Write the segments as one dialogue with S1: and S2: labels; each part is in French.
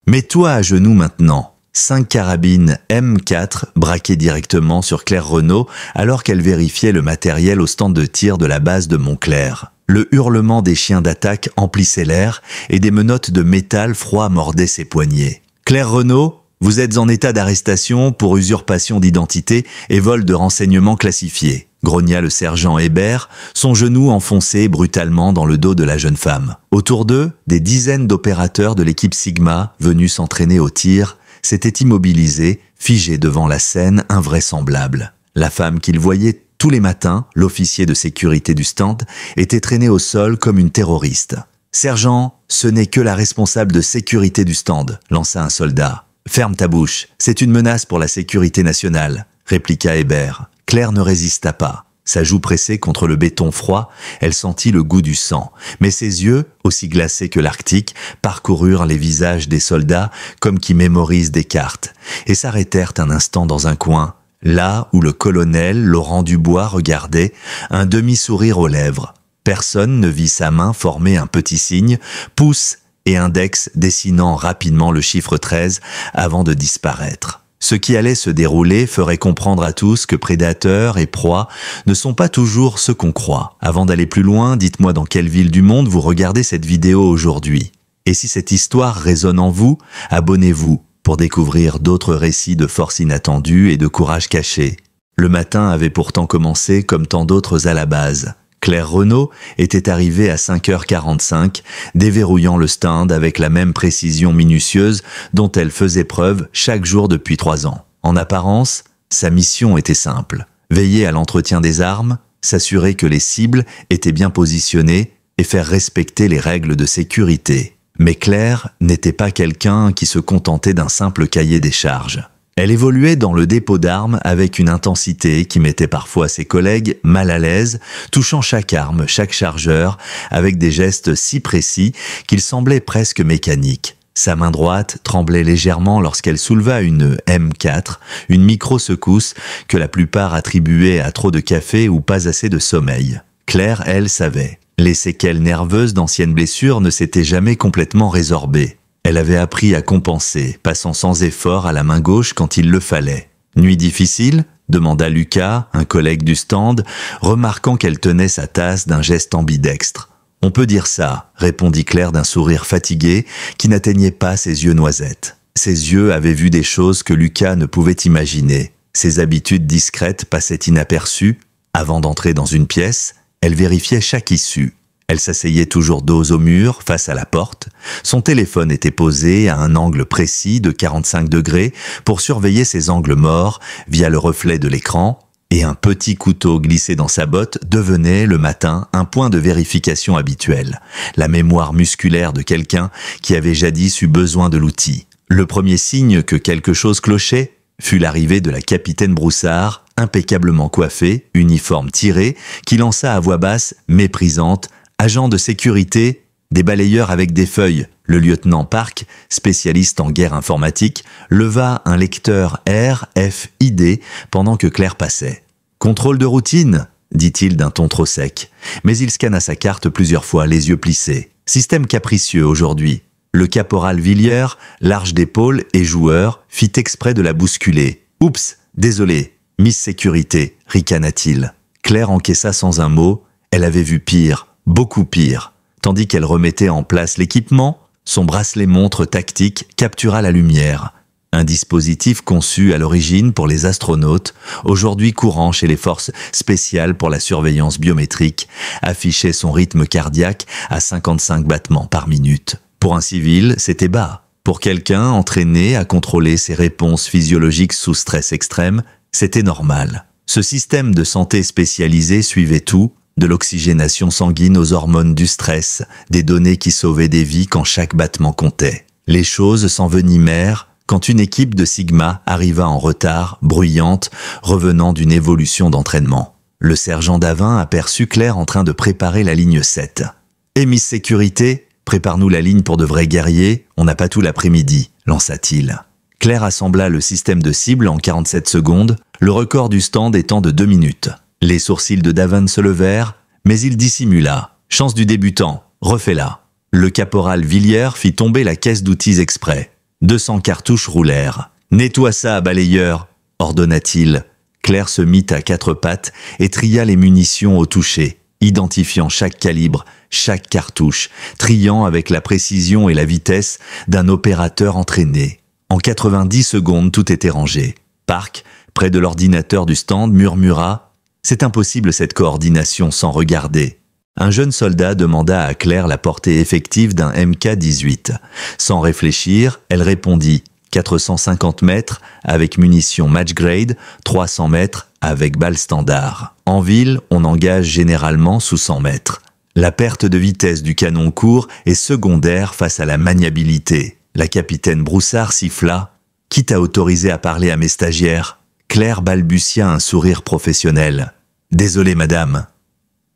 S1: Mets-toi à genoux maintenant. 5 carabines M4 braquées directement sur Claire Renaud alors qu'elle vérifiait le matériel au stand de tir de la base de Montclair. Le hurlement des chiens d'attaque emplissait l'air et des menottes de métal froid mordaient ses poignets. Claire Renaud, vous êtes en état d'arrestation pour usurpation d'identité et vol de renseignements classifiés, grogna le sergent Hébert, son genou enfoncé brutalement dans le dos de la jeune femme. Autour d'eux, des dizaines d'opérateurs de l'équipe Sigma, venus s'entraîner au tir, s'étaient immobilisés, figés devant la scène invraisemblable. La femme qu'ils voyaient tous les matins, l'officier de sécurité du stand, était traîné au sol comme une terroriste. « Sergent, ce n'est que la responsable de sécurité du stand », lança un soldat. « Ferme ta bouche, c'est une menace pour la sécurité nationale », répliqua Hébert. Claire ne résista pas. Sa joue pressée contre le béton froid, elle sentit le goût du sang. Mais ses yeux, aussi glacés que l'Arctique, parcoururent les visages des soldats comme qui mémorisent des cartes, et s'arrêtèrent un instant dans un coin, là où le colonel Laurent Dubois regardait, un demi-sourire aux lèvres. Personne ne vit sa main former un petit signe, pouce et index dessinant rapidement le chiffre 13 avant de disparaître. Ce qui allait se dérouler ferait comprendre à tous que prédateurs et proies ne sont pas toujours ce qu'on croit. Avant d'aller plus loin, dites-moi dans quelle ville du monde vous regardez cette vidéo aujourd'hui. Et si cette histoire résonne en vous, abonnez-vous pour découvrir d'autres récits de force inattendue et de courage caché. Le matin avait pourtant commencé comme tant d'autres à la base. Claire Renaud était arrivée à 5h45, déverrouillant le stand avec la même précision minutieuse dont elle faisait preuve chaque jour depuis 3 ans. En apparence, sa mission était simple. Veiller à l'entretien des armes, s'assurer que les cibles étaient bien positionnées et faire respecter les règles de sécurité. Mais Claire n'était pas quelqu'un qui se contentait d'un simple cahier des charges. Elle évoluait dans le dépôt d'armes avec une intensité qui mettait parfois ses collègues mal à l'aise, touchant chaque arme, chaque chargeur, avec des gestes si précis qu'ils semblaient presque mécaniques. Sa main droite tremblait légèrement lorsqu'elle souleva une M4, une micro-secousse que la plupart attribuaient à trop de café ou pas assez de sommeil. Claire, elle, savait. Les séquelles nerveuses d'anciennes blessures ne s'étaient jamais complètement résorbées. Elle avait appris à compenser, passant sans effort à la main gauche quand il le fallait. « Nuit difficile ?» demanda Lucas, un collègue du stand, remarquant qu'elle tenait sa tasse d'un geste ambidextre. « On peut dire ça », répondit Claire d'un sourire fatigué qui n'atteignait pas ses yeux noisettes. Ses yeux avaient vu des choses que Lucas ne pouvait imaginer. Ses habitudes discrètes passaient inaperçues. Avant d'entrer dans une pièce, elle vérifiait chaque issue. Elle s'asseyait toujours dos au mur, face à la porte. Son téléphone était posé à un angle précis de 45 degrés pour surveiller ses angles morts via le reflet de l'écran, et un petit couteau glissé dans sa botte devenait, le matin, un point de vérification habituel, la mémoire musculaire de quelqu'un qui avait jadis eu besoin de l'outil. Le premier signe que quelque chose clochait fut l'arrivée de la capitaine Broussard, impeccablement coiffée, uniforme tiré, qui lança à voix basse, méprisante, « Agent de sécurité, des balayeurs avec des feuilles ». Le lieutenant Park, spécialiste en guerre informatique, leva un lecteur RFID pendant que Claire passait. « Contrôle de routine », dit-il d'un ton trop sec. Mais il scanna sa carte plusieurs fois, les yeux plissés. Système capricieux aujourd'hui. Le caporal Villiers, large d'épaule et joueur, fit exprès de la bousculer. « Oups, désolé, Miss Sécurité », ricana-t-il. Claire encaissa sans un mot. Elle avait vu pire, beaucoup pire. Tandis qu'elle remettait en place l'équipement, son bracelet-montre tactique captura la lumière. Un dispositif conçu à l'origine pour les astronautes, aujourd'hui courant chez les forces spéciales pour la surveillance biométrique, affichait son rythme cardiaque à 55 battements par minute. Pour un civil, c'était bas. Pour quelqu'un entraîné à contrôler ses réponses physiologiques sous stress extrême, c'était normal. Ce système de santé spécialisé suivait tout, de l'oxygénation sanguine aux hormones du stress, des données qui sauvaient des vies quand chaque battement comptait. Les choses s'envenimèrent quand une équipe de Sigma arriva en retard, bruyante, revenant d'une évolution d'entraînement. Le sergent Davin aperçut Claire en train de préparer la ligne 7. « Et Miss Sécurité, prépare-nous la ligne pour de vrais guerriers, on n'a pas tout l'après-midi », lança-t-il. Claire assembla le système de cible en 47 secondes, le record du stand étant de 2 minutes. Les sourcils de Davin se levèrent, mais il dissimula. « Chance du débutant, refais-la ». Le caporal Villiers fit tomber la caisse d'outils exprès. 200 cartouches roulèrent. « Nettoie ça, balayeur !» ordonna-t-il. Claire se mit à quatre pattes et tria les munitions au toucher, identifiant chaque calibre, chaque cartouche, triant avec la précision et la vitesse d'un opérateur entraîné. En 90 secondes, tout était rangé. Park, près de l'ordinateur du stand, murmura « C'est impossible cette coordination sans regarder ». Un jeune soldat demanda à Claire la portée effective d'un MK-18. Sans réfléchir, elle répondit 450 mètres avec munitions match grade, 300 mètres avec balles standard. En ville, on engage généralement sous 100 mètres. La perte de vitesse du canon court est secondaire face à la maniabilité. La capitaine Broussard siffla. « Qui t'a autorisé à parler à mes stagiaires ?» Claire balbutia un sourire professionnel. « Désolé, madame. »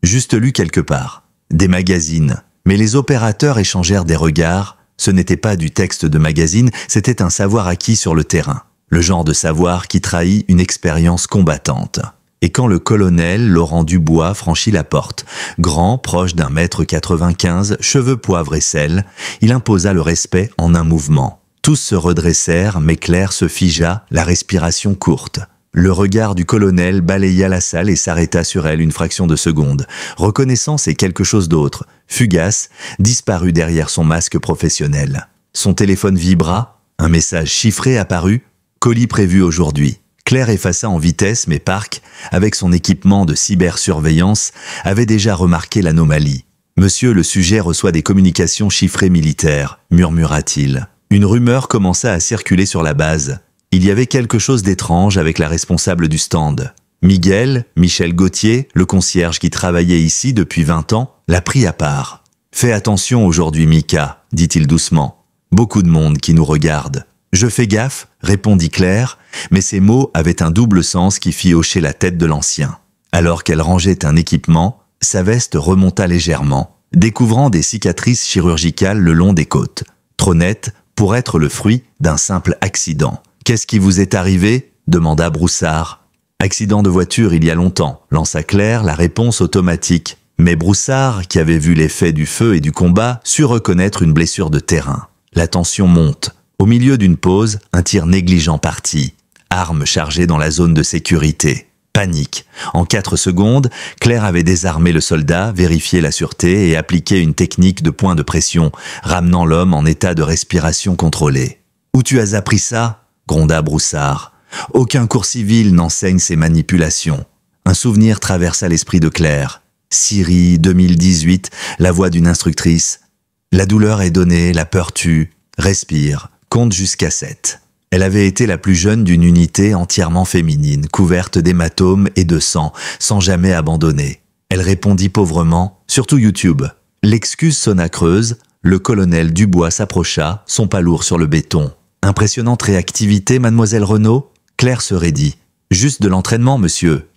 S1: Juste lu quelque part. Des magazines. Mais les opérateurs échangèrent des regards. Ce n'était pas du texte de magazine, c'était un savoir acquis sur le terrain. Le genre de savoir qui trahit une expérience combattante. Et quand le colonel Laurent Dubois franchit la porte, grand, proche d'1,95 m, cheveux poivre et sel, il imposa le respect en un mouvement. Tous se redressèrent, mais Claire se figea, la respiration courte. Le regard du colonel balaya la salle et s'arrêta sur elle une fraction de seconde. Reconnaissance et quelque chose d'autre, fugace, disparut derrière son masque professionnel. Son téléphone vibra, un message chiffré apparut, colis prévu aujourd'hui. Claire effaça en vitesse, mais Park, avec son équipement de cybersurveillance, avait déjà remarqué l'anomalie. « Monsieur, le sujet reçoit des communications chiffrées militaires », murmura-t-il. Une rumeur commença à circuler sur la base. Il y avait quelque chose d'étrange avec la responsable du stand. Michel Gauthier, le concierge qui travaillait ici depuis 20 ans, l'a pris à part. « Fais attention aujourd'hui, Mika, dit-il doucement. Beaucoup de monde qui nous regarde. »« Je fais gaffe, répondit Claire, mais ces mots avaient un double sens qui fit hocher la tête de l'ancien. Alors qu'elle rangeait un équipement, sa veste remonta légèrement, découvrant des cicatrices chirurgicales le long des côtes, trop nettes pour être le fruit d'un simple accident. « Qu'est-ce qui vous est arrivé ?» demanda Broussard. « Accident de voiture il y a longtemps », lança Claire la réponse automatique. Mais Broussard, qui avait vu l'effet du feu et du combat, sut reconnaître une blessure de terrain. La tension monte. Au milieu d'une pause, un tir négligent partit. Arme chargée dans la zone de sécurité. Panique. En 4 secondes, Claire avait désarmé le soldat, vérifié la sûreté et appliqué une technique de point de pression, ramenant l'homme en état de respiration contrôlée. « Où tu as appris ça ?» gronda Broussard. « Aucun cours civil n'enseigne ces manipulations. » Un souvenir traversa l'esprit de Claire. Syrie, 2018, la voix d'une instructrice. « La douleur est donnée, la peur tue. Respire. Compte jusqu'à 7. » Elle avait été la plus jeune d'une unité entièrement féminine, couverte d'hématomes et de sang, sans jamais abandonner. Elle répondit pauvrement, surtout YouTube. L'excuse sonna creuse, le colonel Dubois s'approcha, son pas lourd sur le béton. « Impressionnante réactivité, mademoiselle Renaud ?» Claire se raidit. « Juste de l'entraînement, monsieur. »«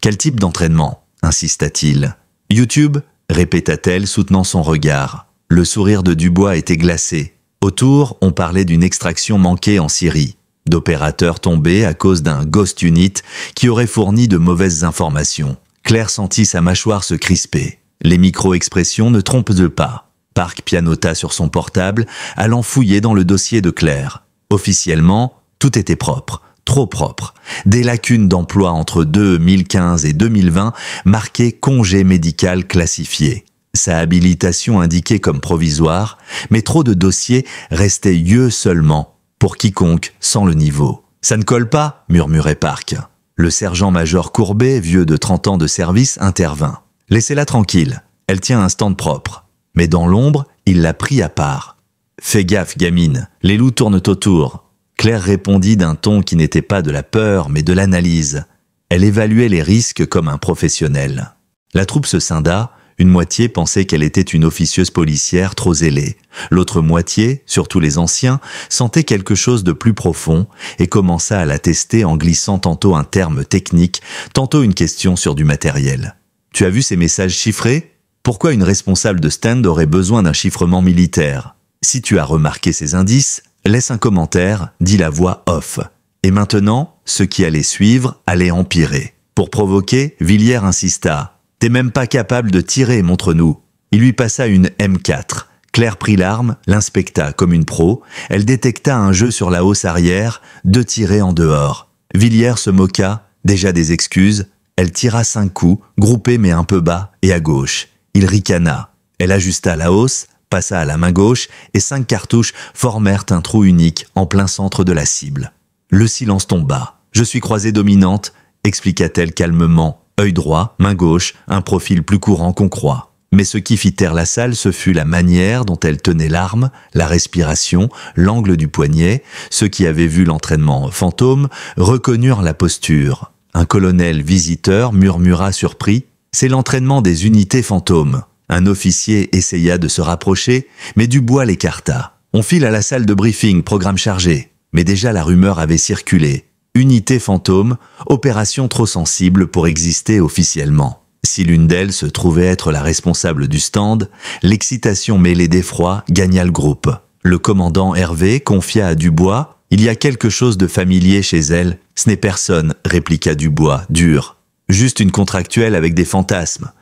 S1: Quel type d'entraînement ?» insista-t-il. « YouTube ?» répéta-t-elle, soutenant son regard. Le sourire de Dubois était glacé. Autour, on parlait d'une extraction manquée en Syrie, d'opérateurs tombés à cause d'un ghost unit qui aurait fourni de mauvaises informations. Claire sentit sa mâchoire se crisper. Les micro-expressions ne trompent pas. Park pianota sur son portable, allant fouiller dans le dossier de Claire. Officiellement, tout était propre, trop propre. Des lacunes d'emploi entre 2015 et 2020 marquaient congé médical classifié. Sa habilitation indiquée comme provisoire, mais trop de dossiers restaient yeux seulement, pour quiconque sans le niveau. « Ça ne colle pas » murmurait Park. Le sergent-major Courbet, vieux de 30 ans de service, intervint. « Laissez-la tranquille, elle tient un stand propre. » Mais dans l'ombre, il l'a pris à part. « Fais gaffe, gamine, les loups tournent autour. » Claire répondit d'un ton qui n'était pas de la peur, mais de l'analyse. Elle évaluait les risques comme un professionnel. La troupe se scinda. Une moitié pensait qu'elle était une officieuse policière trop zélée. L'autre moitié, surtout les anciens, sentait quelque chose de plus profond et commença à la tester en glissant tantôt un terme technique, tantôt une question sur du matériel. « Tu as vu ces messages chiffrés ? Pourquoi une responsable de stand aurait besoin d'un chiffrement militaire ? Si tu as remarqué ces indices, laisse un commentaire, dit la voix off. Et maintenant, ce qui allait suivre allait empirer. Pour provoquer, Villiers insista. « T'es même pas capable de tirer, montre-nous. » Il lui passa une M4, Claire prit l'arme, l'inspecta comme une pro. Elle détecta un jeu sur la hausse arrière, 2 tirés en dehors. Villiers se moqua, déjà des excuses. Elle tira 5 coups, groupés mais un peu bas, et à gauche. Il ricana. Elle ajusta la hausse, passa à la main gauche, et 5 cartouches formèrent un trou unique en plein centre de la cible. Le silence tomba. « Je suis croisée dominante », expliqua-t-elle calmement. Œil droit, main gauche, un profil plus courant qu'on croit. Mais ce qui fit taire la salle, ce fut la manière dont elle tenait l'arme, la respiration, l'angle du poignet. Ceux qui avaient vu l'entraînement fantôme reconnurent la posture. Un colonel visiteur murmura surpris « C'est l'entraînement des unités fantômes ». Un officier essaya de se rapprocher, mais Dubois l'écarta. On file à la salle de briefing, programme chargé. Mais déjà la rumeur avait circulé. Unité fantôme, opération trop sensible pour exister officiellement. Si l'une d'elles se trouvait être la responsable du stand, l'excitation mêlée d'effroi gagna le groupe. Le commandant Hervé confia à Dubois « Il y a quelque chose de familier chez elle. Ce n'est personne », répliqua Dubois, dur. « Juste une contractuelle avec des fantasmes.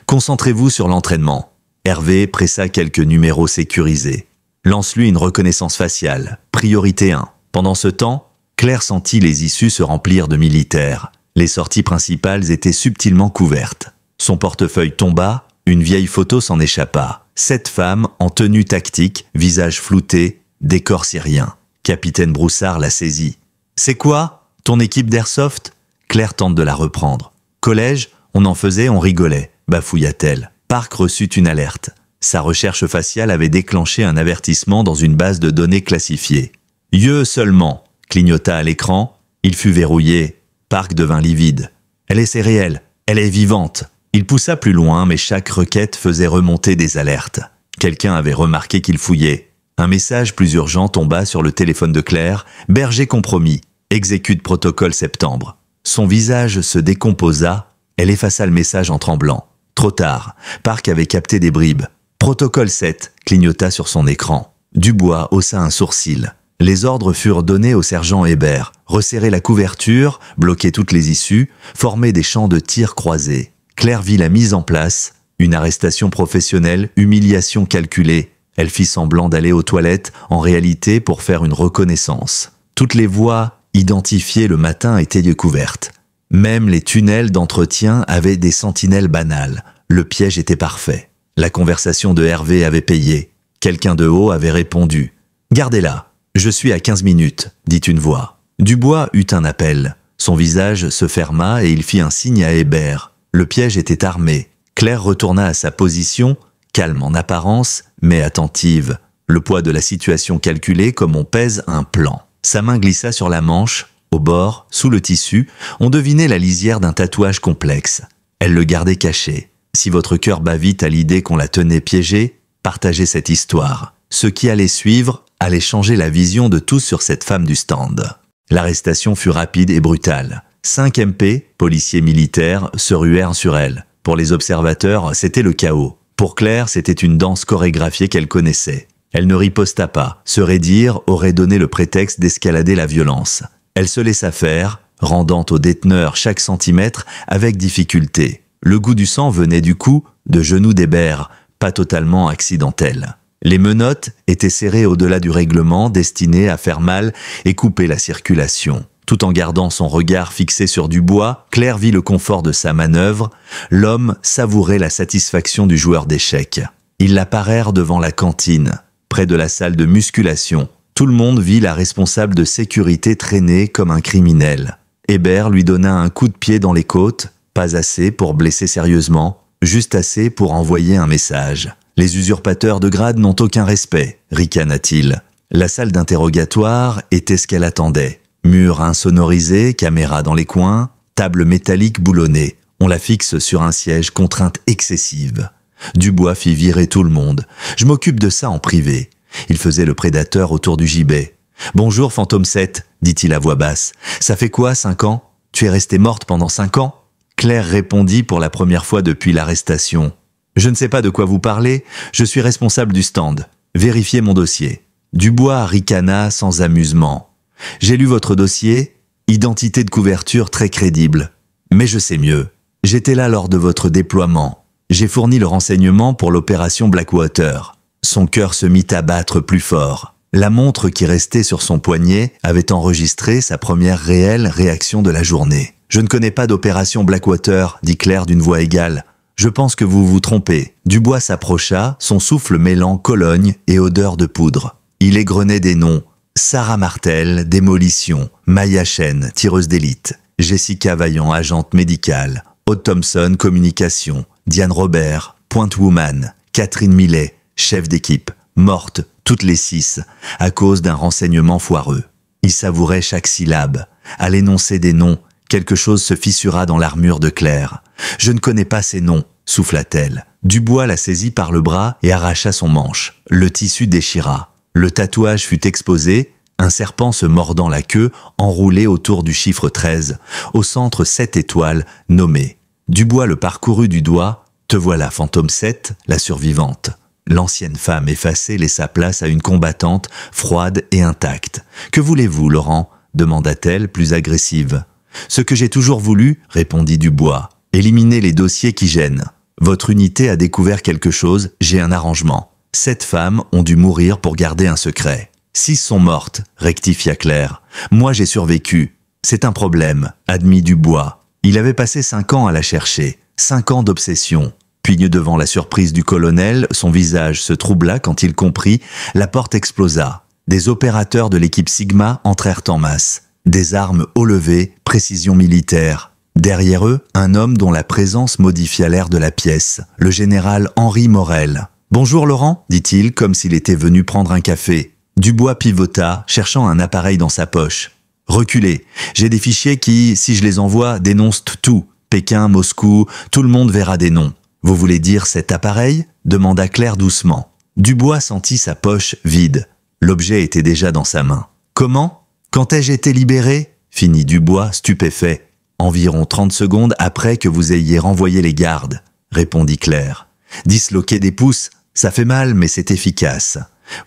S1: Concentrez-vous sur l'entraînement. » Hervé pressa quelques numéros sécurisés. « Lance-lui une reconnaissance faciale. Priorité 1. » Pendant ce temps, Claire sentit les issues se remplir de militaires. Les sorties principales étaient subtilement couvertes. Son portefeuille tomba, une vieille photo s'en échappa. 7 femmes en tenue tactique, visage flouté, décor syrien. Capitaine Broussard la saisit. « C'est quoi? Ton équipe d'airsoft ?» Claire tente de la reprendre. « Collège, on en faisait, on rigolait », bafouilla-t-elle. Park reçut une alerte. Sa recherche faciale avait déclenché un avertissement dans une base de données classifiée. « Yeux seulement », clignota à l'écran. Il fut verrouillé. Park devint livide. « Elle est céréale, elle est vivante !» Il poussa plus loin, mais chaque requête faisait remonter des alertes. Quelqu'un avait remarqué qu'il fouillait. Un message plus urgent tomba sur le téléphone de Claire. « Berger compromis. Exécute protocole septembre. » Son visage se décomposa. Elle effaça le message en tremblant. Trop tard. Park avait capté des bribes. « Protocole 7 » clignota sur son écran. Dubois haussa un sourcil. Les ordres furent donnés au sergent Hébert. Resserrer la couverture, bloquer toutes les issues, former des champs de tir croisés. Claire vit la mise en place, une arrestation professionnelle, humiliation calculée. Elle fit semblant d'aller aux toilettes, en réalité pour faire une reconnaissance. Toutes les voies identifiées le matin étaient découvertes. Même les tunnels d'entretien avaient des sentinelles banales. Le piège était parfait. La conversation de Hervé avait payé. Quelqu'un de haut avait répondu. « Gardez-la. Je suis à 15 minutes, dit une voix. Dubois eut un appel. Son visage se ferma et il fit un signe à Hébert. Le piège était armé. Claire retourna à sa position, calme en apparence, mais attentive. Le poids de la situation calculé comme on pèse un plan. Sa main glissa sur la manche. Au bord, sous le tissu, on devinait la lisière d'un tatouage complexe. Elle le gardait caché. Si votre cœur bat vite à l'idée qu'on la tenait piégée, partagez cette histoire. Ce qui allait suivre allait changer la vision de tous sur cette femme du stand. L'arrestation fut rapide et brutale. 5 MP, policiers militaires, se ruèrent sur elle. Pour les observateurs, c'était le chaos. Pour Claire, c'était une danse chorégraphiée qu'elle connaissait. Elle ne riposta pas. Se raidir aurait donné le prétexte d'escalader la violence. Elle se laissa faire, rendant au déteneur chaque centimètre avec difficulté. Le goût du sang venait du coup de genoux d'Hébert, pas totalement accidentel. Les menottes étaient serrées au-delà du règlement, destinées à faire mal et couper la circulation. Tout en gardant son regard fixé sur Dubois, Claire vit le confort de sa manœuvre. L'homme savourait la satisfaction du joueur d'échecs. Ils la parèrent devant la cantine, près de la salle de musculation. Tout le monde vit la responsable de sécurité traîner comme un criminel. Hébert lui donna un coup de pied dans les côtes, pas assez pour blesser sérieusement, juste assez pour envoyer un message. Les usurpateurs de grade n'ont aucun respect, ricana-t-il. La salle d'interrogatoire était ce qu'elle attendait. Murs insonorisés, caméras dans les coins, table métallique boulonnée. On la fixe sur un siège, contrainte excessive. Dubois fit virer tout le monde. « Je m'occupe de ça en privé. » Il faisait le prédateur autour du gibet. « Bonjour, Fantôme 7, dit-il à voix basse. « Ça fait quoi, 5 ans? Tu es restée morte pendant 5 ans ?» Claire répondit pour la première fois depuis l'arrestation. « Je ne sais pas de quoi vous parlez, je suis responsable du stand. Vérifiez mon dossier. » Dubois ricana sans amusement. « J'ai lu votre dossier, identité de couverture très crédible. Mais je sais mieux. J'étais là lors de votre déploiement. J'ai fourni le renseignement pour l'opération Blackwater. Son cœur se mit à battre plus fort. La montre qui restait sur son poignet avait enregistré sa première réelle réaction de la journée. « Je ne connais pas d'opération Blackwater », dit Claire d'une voix égale. « Je pense que vous vous trompez. » Dubois s'approcha, son souffle mêlant Cologne et odeur de poudre. Il égrenait des noms. Sarah Martel, démolition. Maya Chen, tireuse d'élite. Jessica Vaillant, agente médicale. Aude Thompson, communication. Diane Robert, point woman. Catherine Millet, chef d'équipe. Morte, toutes les 6, à cause d'un renseignement foireux. Il savourait chaque syllabe. À l'énoncé des noms, quelque chose se fissura dans l'armure de Claire. « Je ne connais pas ces noms », souffla-t-elle. Dubois la saisit par le bras et arracha son manche. Le tissu déchira. Le tatouage fut exposé, un serpent se mordant la queue, enroulé autour du chiffre 13, au centre 7 étoiles, nommées. Dubois le parcourut du doigt. « Te voilà, fantôme 7, la survivante. » L'ancienne femme effacée laissa place à une combattante, froide et intacte. « Que voulez-vous, Laurent ?» demanda-t-elle, plus agressive. « Ce que j'ai toujours voulu, » répondit Dubois. « Éliminer les dossiers qui gênent. Votre unité a découvert quelque chose, j'ai un arrangement. 7 femmes ont dû mourir pour garder un secret. 6 sont mortes, » rectifia Claire. « Moi j'ai survécu. C'est un problème, » admit Dubois. Il avait passé 5 ans à la chercher. 5 ans d'obsession. Puis, devant la surprise du colonel, son visage se troubla quand il comprit, la porte explosa. Des opérateurs de l'équipe Sigma entrèrent en masse. Des armes haut levées, précision militaire. Derrière eux, un homme dont la présence modifia l'air de la pièce, le général Henri Morel. « Bonjour Laurent » dit-il comme s'il était venu prendre un café. Dubois pivota, cherchant un appareil dans sa poche. « Reculez, j'ai des fichiers qui, si je les envoie, dénoncent tout. Pékin, Moscou, tout le monde verra des noms. » « Vous voulez dire cet appareil ?» demanda Claire doucement. Dubois sentit sa poche vide. L'objet était déjà dans sa main. « Comment ? Quand ai-je été libéré ?» finit Dubois, stupéfait. « Environ 30 secondes après que vous ayez renvoyé les gardes, » répondit Claire. « Disloquer des pouces, ça fait mal, mais c'est efficace.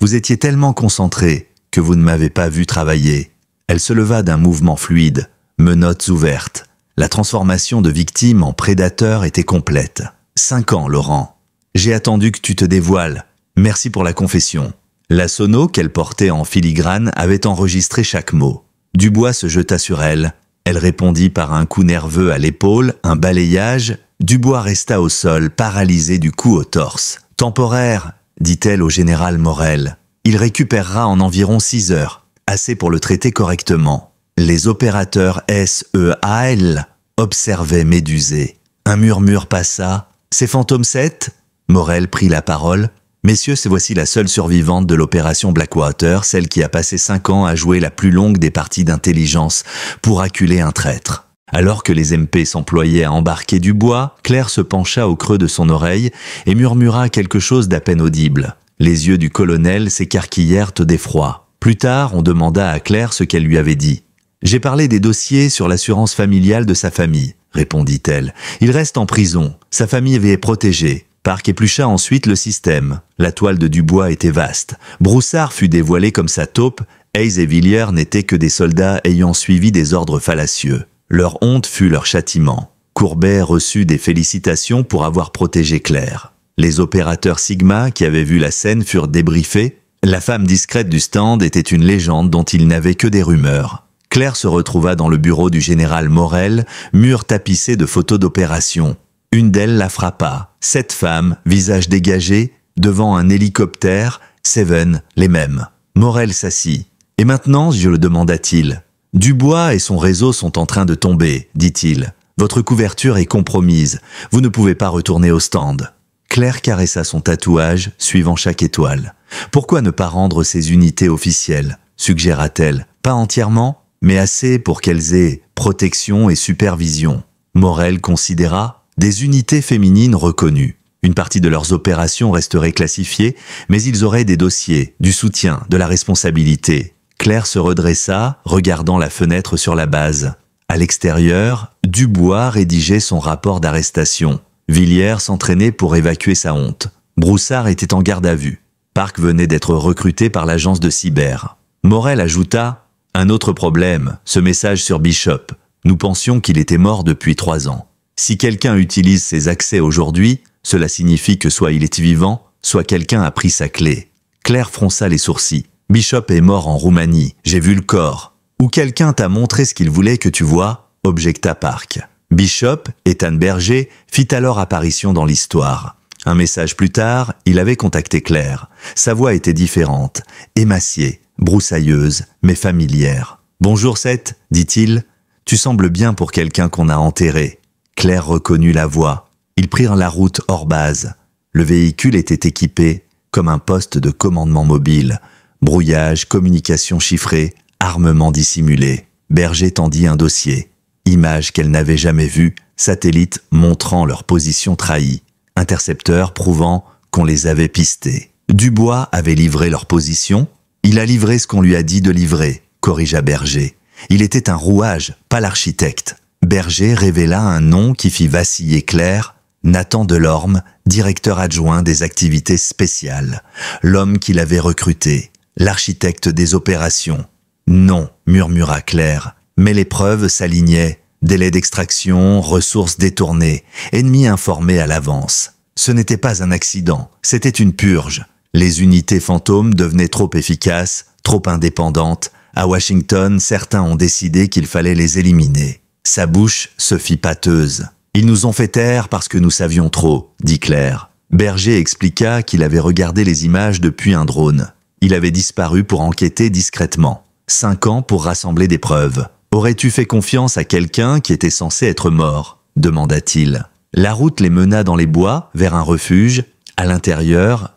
S1: Vous étiez tellement concentré que vous ne m'avez pas vu travailler. » Elle se leva d'un mouvement fluide, menottes ouvertes. La transformation de victime en prédateur était complète. 5 ans, Laurent. J'ai attendu que tu te dévoiles. Merci pour la confession. La sono qu'elle portait en filigrane avait enregistré chaque mot. Dubois se jeta sur elle. Elle répondit par un coup nerveux à l'épaule, un balayage. Dubois resta au sol, paralysé du cou au torse. « Temporaire », dit-elle au général Morel. « Il récupérera en environ 6 heures. Assez pour le traiter correctement. » Les opérateurs SEAL observaient médusés. Un murmure passa. « C'est Fantôme 7 ?» Morel prit la parole. « Messieurs, voici la seule survivante de l'opération Blackwater, celle qui a passé 5 ans à jouer la plus longue des parties d'intelligence pour acculer un traître. » Alors que les MP s'employaient à embarquer Dubois, Claire se pencha au creux de son oreille et murmura quelque chose d'à peine audible. Les yeux du colonel s'écarquillèrent d'effroi. Plus tard, on demanda à Claire ce qu'elle lui avait dit. « J'ai parlé des dossiers sur l'assurance familiale de sa famille. » répondit-elle. « Il reste en prison. Sa famille est protégée. » Parc éplucha ensuite le système. La toile de Dubois était vaste. Broussard fut dévoilé comme sa taupe. Hayes et Villiers n'étaient que des soldats ayant suivi des ordres fallacieux. Leur honte fut leur châtiment. Courbet reçut des félicitations pour avoir protégé Claire. Les opérateurs Sigma qui avaient vu la scène furent débriefés. La femme discrète du stand était une légende dont il n'avait que des rumeurs. Claire se retrouva dans le bureau du général Morel, mur tapissé de photos d'opération. Une d'elles la frappa. 7 femmes, visage dégagé, devant un hélicoptère, 7, les mêmes. Morel s'assit. « Et maintenant ?» le demanda-t-il. « Dubois et son réseau sont en train de tomber, » dit-il. « Votre couverture est compromise. Vous ne pouvez pas retourner au stand. » Claire caressa son tatouage, suivant chaque étoile. « Pourquoi ne pas rendre ces unités officielles ?» suggéra-t-elle. « Pas entièrement, mais assez pour qu'elles aient protection et supervision. » Morel considéra des unités féminines reconnues. Une partie de leurs opérations resterait classifiée, mais ils auraient des dossiers, du soutien, de la responsabilité. Claire se redressa, regardant la fenêtre sur la base. À l'extérieur, Dubois rédigeait son rapport d'arrestation. Villiers s'entraînait pour évacuer sa honte. Broussard était en garde à vue. Park venait d'être recruté par l'agence de cyber. Morel ajouta « Un autre problème, ce message sur Bishop. Nous pensions qu'il était mort depuis 3 ans. Si quelqu'un utilise ses accès aujourd'hui, cela signifie que soit il est vivant, soit quelqu'un a pris sa clé. Claire fronça les sourcils. Bishop est mort en Roumanie, j'ai vu le corps. Ou quelqu'un t'a montré ce qu'il voulait que tu vois, objecta Park. Bishop, Ethan Berger, fit alors apparition dans l'histoire. Un message plus tard, il avait contacté Claire. Sa voix était différente, émaciée, broussailleuse, mais familière. « Bonjour Seth, dit-il. Tu sembles bien pour quelqu'un qu'on a enterré. » Claire reconnut la voix. Ils prirent la route hors base. Le véhicule était équipé comme un poste de commandement mobile. Brouillage, communication chiffrée, armement dissimulé. Berger tendit un dossier. Images qu'elle n'avait jamais vues, satellites montrant leur position trahie. Intercepteurs prouvant qu'on les avait pistés. Dubois avait livré leur position. Il a livré ce qu'on lui a dit de livrer, corrigea Berger. Il était un rouage, pas l'architecte. Berger révéla un nom qui fit vaciller Claire, Nathan Delorme, directeur adjoint des activités spéciales. L'homme qu'il avait recruté, l'architecte des opérations. Non, murmura Claire, mais les preuves s'alignaient. Délai d'extraction, ressources détournées, ennemis informés à l'avance. Ce n'était pas un accident, c'était une purge. Les unités fantômes devenaient trop efficaces, trop indépendantes. À Washington, certains ont décidé qu'il fallait les éliminer. Sa bouche se fit pâteuse. Ils nous ont fait taire parce que nous savions trop, dit Claire. Berger expliqua qu'il avait regardé les images depuis un drone. Il avait disparu pour enquêter discrètement. 5 ans pour rassembler des preuves. Aurais-tu fait confiance à quelqu'un qui était censé être mort ? Demanda-t-il. La route les mena dans les bois, vers un refuge. À l'intérieur,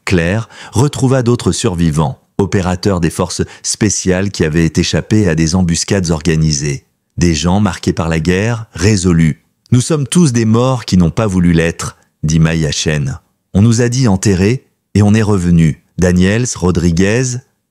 S1: Claire, retrouva d'autres survivants, opérateurs des forces spéciales qui avaient échappé à des embuscades organisées. Des gens marqués par la guerre, résolus. « Nous sommes tous des morts qui n'ont pas voulu l'être », dit Maya Chen. « On nous a dit enterrer et on est revenu. Daniels, Rodriguez,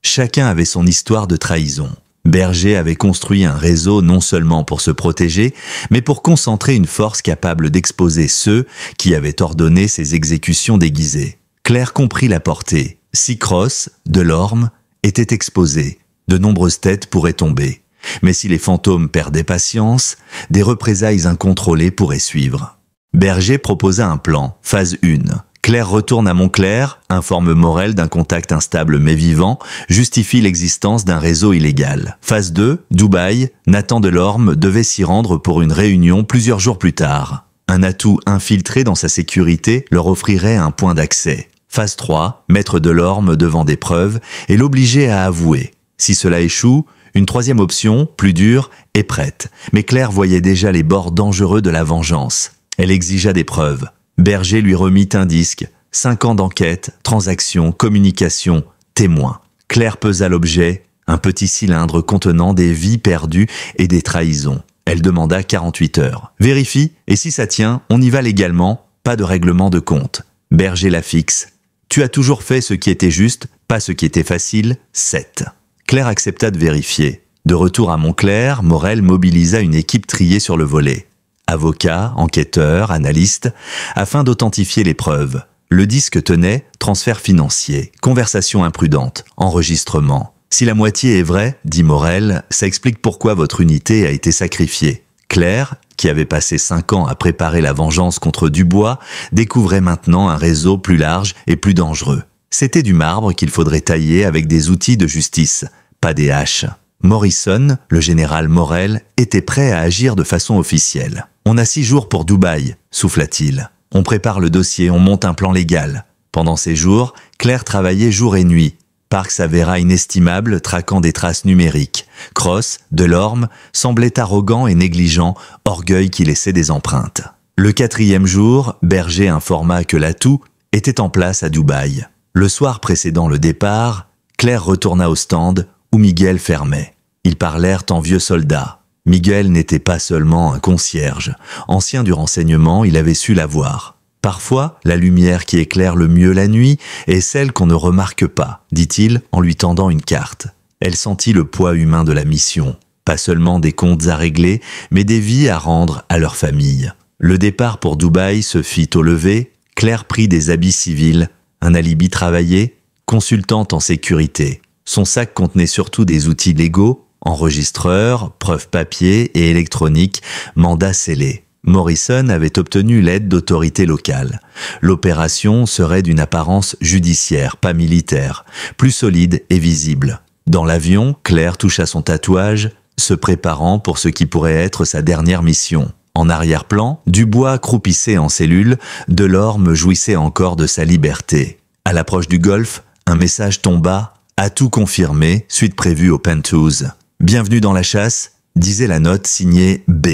S1: chacun avait son histoire de trahison. » Berger avait construit un réseau non seulement pour se protéger, mais pour concentrer une force capable d'exposer ceux qui avaient ordonné ces exécutions déguisées. Claire comprit la portée. Si Cross, Delorme, étaient exposés, de nombreuses têtes pourraient tomber. Mais si les fantômes perdaient patience, des représailles incontrôlées pourraient suivre. Berger proposa un plan, phase 1. Claire retourne à Montclair, informe Morel d'un contact instable mais vivant, justifie l'existence d'un réseau illégal. Phase 2, Dubaï, Nathan Delorme devait s'y rendre pour une réunion plusieurs jours plus tard. Un atout infiltré dans sa sécurité leur offrirait un point d'accès. Phase 3, mettre Delorme devant des preuves et l'obliger à avouer. Si cela échoue, une troisième option, plus dure, est prête. Mais Claire voyait déjà les bords dangereux de la vengeance. Elle exigea des preuves. Berger lui remit un disque, 5 ans d'enquête, transactions, communication, témoins. Claire pesa l'objet, un petit cylindre contenant des vies perdues et des trahisons. Elle demanda 48 heures. Vérifie, et si ça tient, on y va légalement, pas de règlement de compte. Berger la fixe. Tu as toujours fait ce qui était juste, pas ce qui était facile, 7. Claire accepta de vérifier. De retour à Montclair, Morel mobilisa une équipe triée sur le volet. Avocats, enquêteurs, analystes, afin d'authentifier les preuves. Le disque tenait transfert financier, conversation imprudente, enregistrement. Si la moitié est vraie, dit Morel, ça explique pourquoi votre unité a été sacrifiée. Claire, qui avait passé 5 ans à préparer la vengeance contre Dubois, découvrait maintenant un réseau plus large et plus dangereux. C'était du marbre qu'il faudrait tailler avec des outils de justice, pas des haches. Morrison, le général Morel, était prêt à agir de façon officielle. « On a 6 jours pour Dubaï », souffla-t-il. « On prépare le dossier, on monte un plan légal. » Pendant ces jours, Claire travaillait jour et nuit. Park s'avéra inestimable, traquant des traces numériques. Cross, Delorme, semblait arrogant et négligent, orgueil qui laissait des empreintes. Le 4e jour, Berger informa que l'atout était en place à Dubaï. Le soir précédant le départ, Claire retourna au stand où Miguel fermait. Ils parlèrent en vieux soldat. Miguel n'était pas seulement un concierge. Ancien du renseignement, il avait su l'avoir. Parfois, la lumière qui éclaire le mieux la nuit est celle qu'on ne remarque pas, dit-il en lui tendant une carte. Elle sentit le poids humain de la mission. Pas seulement des comptes à régler, mais des vies à rendre à leur famille. Le départ pour Dubaï se fit au lever. Claire prit des habits civils, un alibi travaillé, consultante en sécurité. Son sac contenait surtout des outils légaux, enregistreurs, preuves papier et électroniques, mandats scellés. Morrison avait obtenu l'aide d'autorités locales. L'opération serait d'une apparence judiciaire, pas militaire, plus solide et visible. Dans l'avion, Claire touche à son tatouage, se préparant pour ce qui pourrait être sa dernière mission. En arrière-plan, Dubois croupissait en cellule, Delorme jouissait encore de sa liberté. À l'approche du golfe, un message tomba, atout confirmé, suite prévue au Penthouse. Bienvenue dans la chasse, disait la note signée B.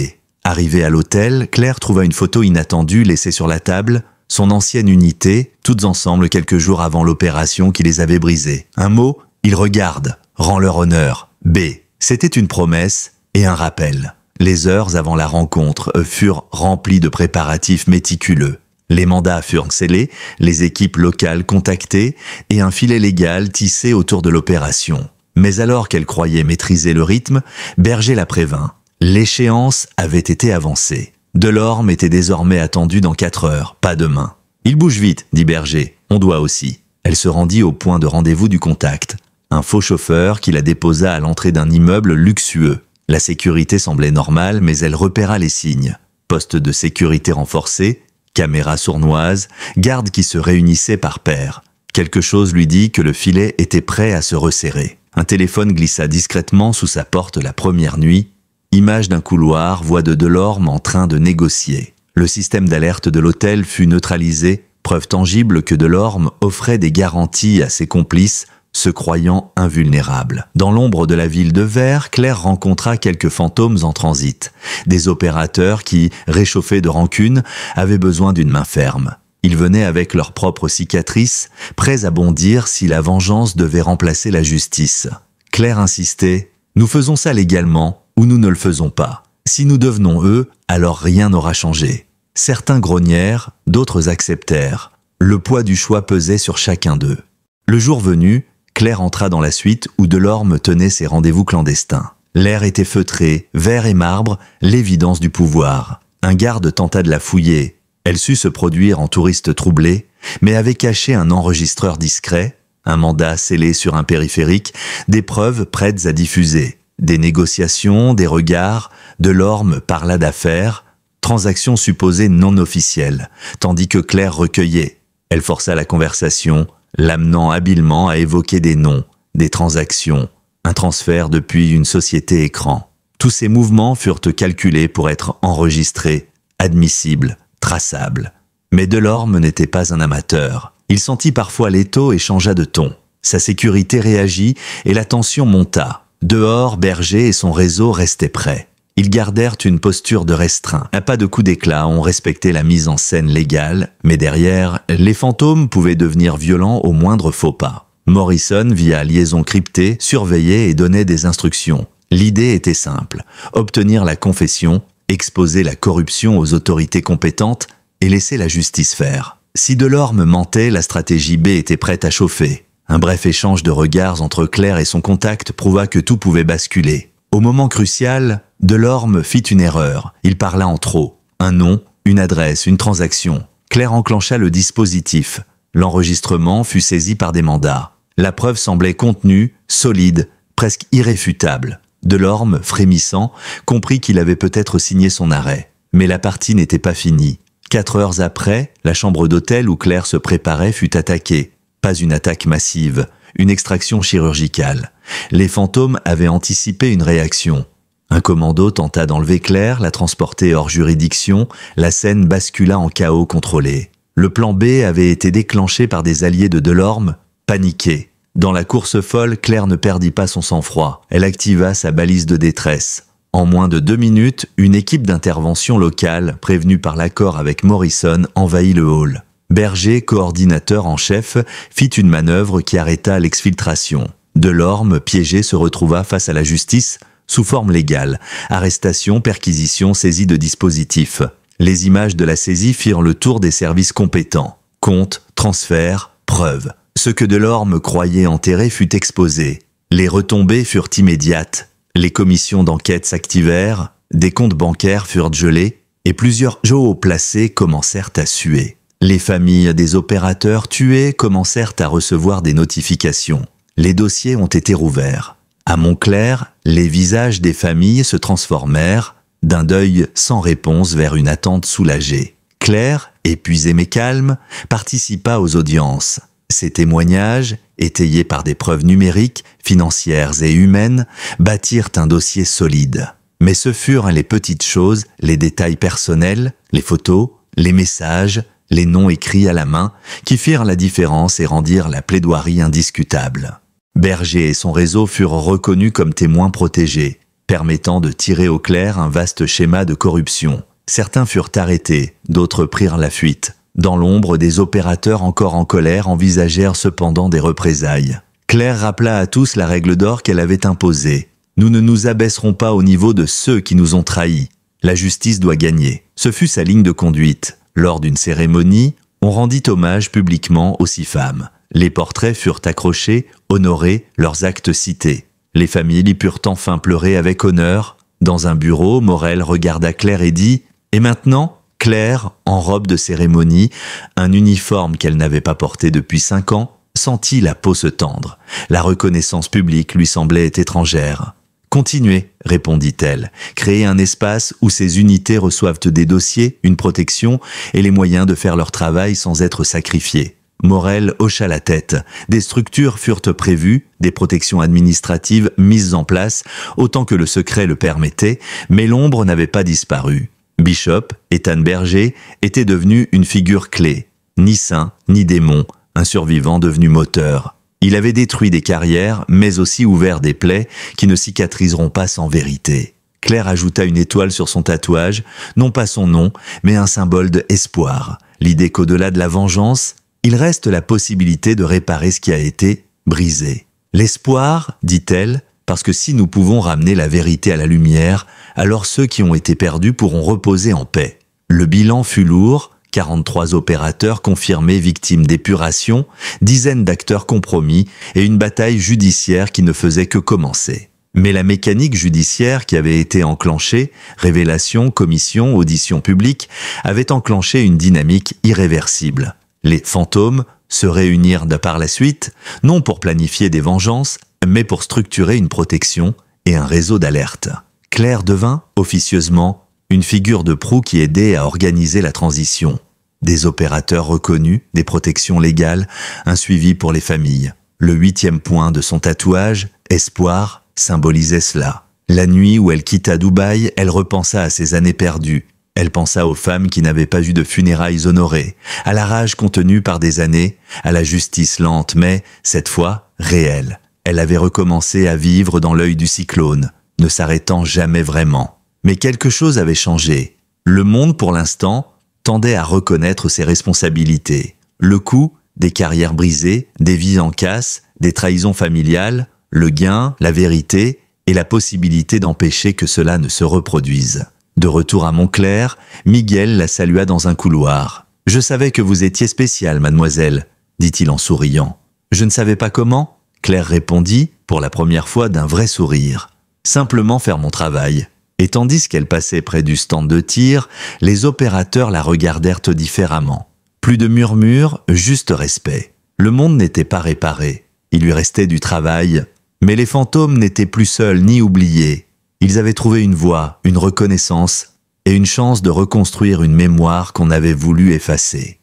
S1: Arrivée à l'hôtel, Claire trouva une photo inattendue laissée sur la table, son ancienne unité, toutes ensemble quelques jours avant l'opération qui les avait brisées. Un mot, ils regardent, rend leur honneur. B. C'était une promesse et un rappel. Les heures avant la rencontre furent remplies de préparatifs méticuleux. Les mandats furent scellés, les équipes locales contactées et un filet légal tissé autour de l'opération. Mais alors qu'elle croyait maîtriser le rythme, Berger la prévint. L'échéance avait été avancée. Delorme était désormais attendu dans 4 heures, pas demain. « Il bouge vite », dit Berger. « On doit aussi. » Elle se rendit au point de rendez-vous du contact. Un faux chauffeur qui la déposa à l'entrée d'un immeuble luxueux. La sécurité semblait normale, mais elle repéra les signes. Poste de sécurité renforcé, caméras sournoises, gardes qui se réunissaient par paires. Quelque chose lui dit que le filet était prêt à se resserrer. Un téléphone glissa discrètement sous sa porte la première nuit. Image d'un couloir, voix de Delorme en train de négocier. Le système d'alerte de l'hôtel fut neutralisé, preuve tangible que Delorme offrait des garanties à ses complices, se croyant invulnérable. Dans l'ombre de la ville de Verre, Claire rencontra quelques fantômes en transit. Des opérateurs qui, réchauffés de rancune, avaient besoin d'une main ferme. Ils venaient avec leurs propres cicatrices, prêts à bondir si la vengeance devait remplacer la justice. Claire insistait « Nous faisons ça légalement ou nous ne le faisons pas. Si nous devenons eux, alors rien n'aura changé. » Certains grognèrent, d'autres acceptèrent. Le poids du choix pesait sur chacun d'eux. Le jour venu, Claire entra dans la suite où Delorme tenait ses rendez-vous clandestins. L'air était feutré, verre et marbre, l'évidence du pouvoir. Un garde tenta de la fouiller. Elle sut se produire en touriste troublé, mais avait caché un enregistreur discret, un mandat scellé sur un périphérique, des preuves prêtes à diffuser. Des négociations, des regards, Delorme parla d'affaires, transactions supposées non officielles, tandis que Claire recueillait. Elle força la conversation, l'amenant habilement à évoquer des noms, des transactions, un transfert depuis une société écran. Tous ces mouvements furent calculés pour être enregistrés, admissibles, traçables. Mais Delorme n'était pas un amateur. Il sentit parfois l'étau et changea de ton. Sa sécurité réagit et la tension monta. Dehors, Berger et son réseau restaient prêts. Ils gardèrent une posture de restreint. À pas de coup d'éclat, on respectait la mise en scène légale, mais derrière, les fantômes pouvaient devenir violents au moindre faux pas. Morrison, via liaison cryptée, surveillait et donnait des instructions. L'idée était simple, obtenir la confession, exposer la corruption aux autorités compétentes et laisser la justice faire. Si Delorme mentait, la stratégie B était prête à chauffer. Un bref échange de regards entre Claire et son contact prouva que tout pouvait basculer. Au moment crucial, Delorme fit une erreur. Il parla en trop. Un nom, une adresse, une transaction. Claire enclencha le dispositif. L'enregistrement fut saisi par des mandats. La preuve semblait contenue, solide, presque irréfutable. Delorme, frémissant, comprit qu'il avait peut-être signé son arrêt. Mais la partie n'était pas finie. 4 heures après, la chambre d'hôtel où Claire se préparait fut attaquée. Pas une attaque massive, une extraction chirurgicale. Les fantômes avaient anticipé une réaction. Un commando tenta d'enlever Claire, la transporter hors juridiction, la scène bascula en chaos contrôlé. Le plan B avait été déclenché par des alliés de Delorme, paniqués. Dans la course folle, Claire ne perdit pas son sang-froid. Elle activa sa balise de détresse. En moins de 2 minutes, une équipe d'intervention locale, prévenue par l'accord avec Morrison, envahit le hall. Berger, coordinateur en chef, fit une manœuvre qui arrêta l'exfiltration. Delorme, piégé, se retrouva face à la justice sous forme légale. Arrestation, perquisition, saisie de dispositifs. Les images de la saisie firent le tour des services compétents. Compte, transfert, preuves. Ce que Delorme croyait enterré fut exposé. Les retombées furent immédiates. Les commissions d'enquête s'activèrent, des comptes bancaires furent gelés et plusieurs Joe placés commencèrent à suer. Les familles des opérateurs tués commencèrent à recevoir des notifications. Les dossiers ont été rouverts. À Montclair, les visages des familles se transformèrent, d'un deuil sans réponse vers une attente soulagée. Claire, épuisée mais calme, participa aux audiences. Ses témoignages, étayés par des preuves numériques, financières et humaines, bâtirent un dossier solide. Mais ce furent les petites choses, les détails personnels, les photos, les messages, les noms écrits à la main, qui firent la différence et rendirent la plaidoirie indiscutable. Berger et son réseau furent reconnus comme témoins protégés, permettant de tirer au clair un vaste schéma de corruption. Certains furent arrêtés, d'autres prirent la fuite. Dans l'ombre, des opérateurs encore en colère envisagèrent cependant des représailles. Claire rappela à tous la règle d'or qu'elle avait imposée. Nous ne nous abaisserons pas au niveau de ceux qui nous ont trahis. La justice doit gagner. Ce fut sa ligne de conduite. Lors d'une cérémonie, on rendit hommage publiquement aux 6 femmes. Les portraits furent accrochés, honorés, leurs actes cités. Les familles y purent enfin pleurer avec honneur. Dans un bureau, Morel regarda Claire et dit « Et maintenant ?» Claire, en robe de cérémonie, un uniforme qu'elle n'avait pas porté depuis 5 ans, sentit la peau se tendre. La reconnaissance publique lui semblait étrangère. « Continuez, répondit-elle. Créez un espace où ces unités reçoivent des dossiers, une protection et les moyens de faire leur travail sans être sacrifiés. » Morel hocha la tête. Des structures furent prévues, des protections administratives mises en place, autant que le secret le permettait, mais l'ombre n'avait pas disparu. Bishop, Ethan Berger, était devenu une figure clé. Ni saint, ni démon, un survivant devenu moteur. Il avait détruit des carrières, mais aussi ouvert des plaies qui ne cicatriseront pas sans vérité. Claire ajouta une étoile sur son tatouage, non pas son nom, mais un symbole d'espoir. L'idée qu'au-delà de la vengeance, il reste la possibilité de réparer ce qui a été brisé. L'espoir, dit-elle, parce que si nous pouvons ramener la vérité à la lumière, alors ceux qui ont été perdus pourront reposer en paix. Le bilan fut lourd, 43 opérateurs confirmés victimes d'épuration, dizaines d'acteurs compromis et une bataille judiciaire qui ne faisait que commencer. Mais la mécanique judiciaire qui avait été enclenchée, révélation, commission, audition publique, avait enclenché une dynamique irréversible. Les fantômes se réunirent par la suite, non pour planifier des vengeances, mais pour structurer une protection et un réseau d'alerte. Claire devint, officieusement, une figure de proue qui aidait à organiser la transition. Des opérateurs reconnus, des protections légales, un suivi pour les familles. Le 8e point de son tatouage, espoir, symbolisait cela. La nuit où elle quitta Dubaï, elle repensa à ses années perdues. Elle pensa aux femmes qui n'avaient pas eu de funérailles honorées, à la rage contenue par des années, à la justice lente mais, cette fois, réelle. Elle avait recommencé à vivre dans l'œil du cyclone, ne s'arrêtant jamais vraiment. Mais quelque chose avait changé. Le monde, pour l'instant, tendait à reconnaître ses responsabilités. Le coût, des carrières brisées, des vies en casse, des trahisons familiales, le gain, la vérité et la possibilité d'empêcher que cela ne se reproduise. De retour à Montclair, Miguel la salua dans un couloir. « Je savais que vous étiez spéciale, mademoiselle, » dit-il en souriant. « Je ne savais pas comment ?» Claire répondit, pour la première fois d'un vrai sourire. « Simplement faire mon travail. » Et tandis qu'elle passait près du stand de tir, les opérateurs la regardèrent différemment. Plus de murmures, juste respect. Le monde n'était pas réparé. Il lui restait du travail. Mais les fantômes n'étaient plus seuls ni oubliés. Ils avaient trouvé une voie, une reconnaissance et une chance de reconstruire une mémoire qu'on avait voulu effacer.